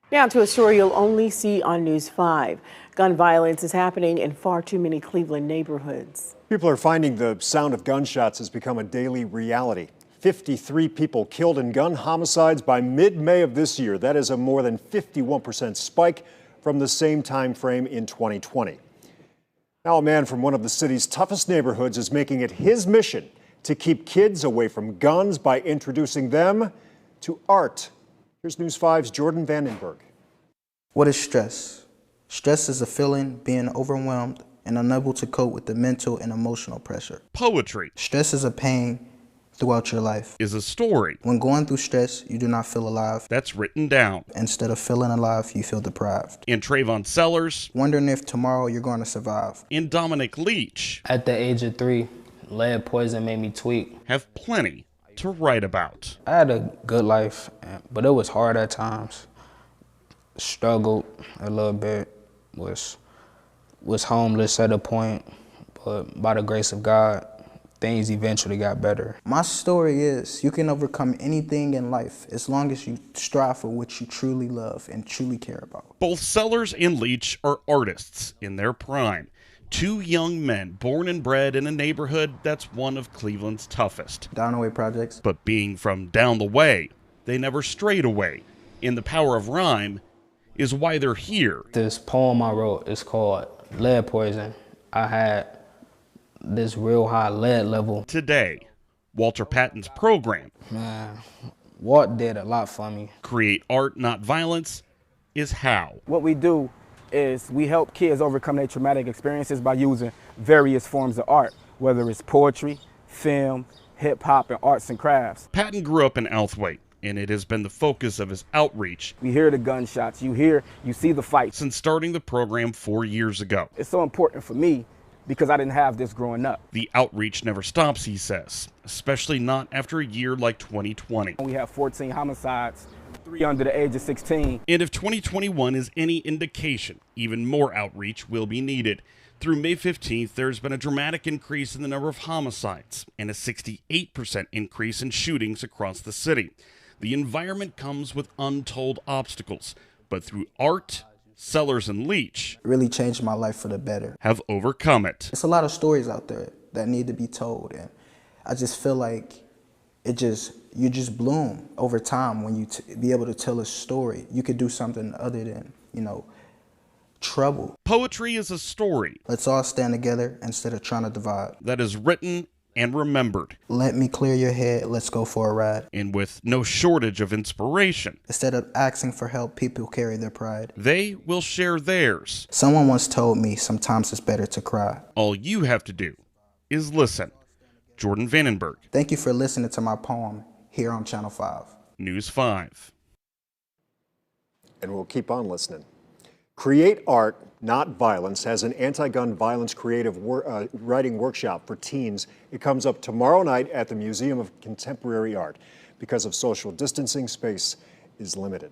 Now to a story you'll only see on News 5. Gun violence is happening in far too many Cleveland neighborhoods. People are finding the sound of gunshots has become a daily reality. 53 people killed in gun homicides by mid-May of this year. That is a more than 51% spike from the same time frame in 2020. Now a man from one of the city's toughest neighborhoods is making it his mission to keep kids away from guns by introducing them to art. Here's News 5's Jordan Vandenberg. What is stress? Stress is a feeling being overwhelmed and unable to cope with the mental and emotional pressure. Poetry. Stress is a pain throughout your life. Is a story. When going through stress, you do not feel alive. That's written down. Instead of feeling alive, you feel deprived. In Trayvon Sellers. Wondering if tomorrow you're going to survive. In Dominic Leach. At the age of 3, lead poison made me tweak. Have plenty to write about. I had a good life, but it was hard at times. Struggled a little bit, was homeless at a point, but by the grace of God, things eventually got better. My story is you can overcome anything in life as long as you strive for what you truly love and truly care about. Both Sellers and Leach are artists in their prime. Two young men born and bred in a neighborhood that's one of Cleveland's toughest. Down the way projects. But being from down the way, they never strayed away. In the power of rhyme is why they're here. This poem I wrote is called Lead Poison. I had this real high lead level. Today, Walter Patton's program, Man, Walt did a lot for me. Create Art, Not Violence, is how. What we do is we help kids overcome their traumatic experiences by using various forms of art, whether it's poetry, film, hip hop, and arts and crafts. Patton grew up in Althwaite, and it has been the focus of his outreach. We hear the gunshots, you see the fights. Since starting the program 4 years ago. It's so important for me because I didn't have this growing up. The outreach never stops, he says, especially not after a year like 2020. We have 14 homicides, 3 under the age of 16. And if 2021 is any indication, even more outreach will be needed. Through May 15th, there's been a dramatic increase in the number of homicides and a 68% increase in shootings across the city. The environment comes with untold obstacles, but through art, Sellers and Leach It really changed my life for the better. Have overcome it. It's a lot of stories out there that need to be told, and I just feel like you just bloom over time when you be able to tell a story. You could do something other than, trouble. Poetry is a story. Let's all stand together instead of trying to divide. That is written and remembered. Let me clear your head, let's go for a ride. And with no shortage of inspiration. Instead of asking for help, people carry their pride. They will share theirs. Someone once told me sometimes it's better to cry. All you have to do is listen. Jordan Vandenberg. Thank you for listening to my poem here on Channel 5. News 5. And we'll keep on listening. Create Art, Not Violence has an anti-gun violence creative writing workshop for teens. It comes up tomorrow night at the Museum of Contemporary Art. Because of social distancing, space is limited.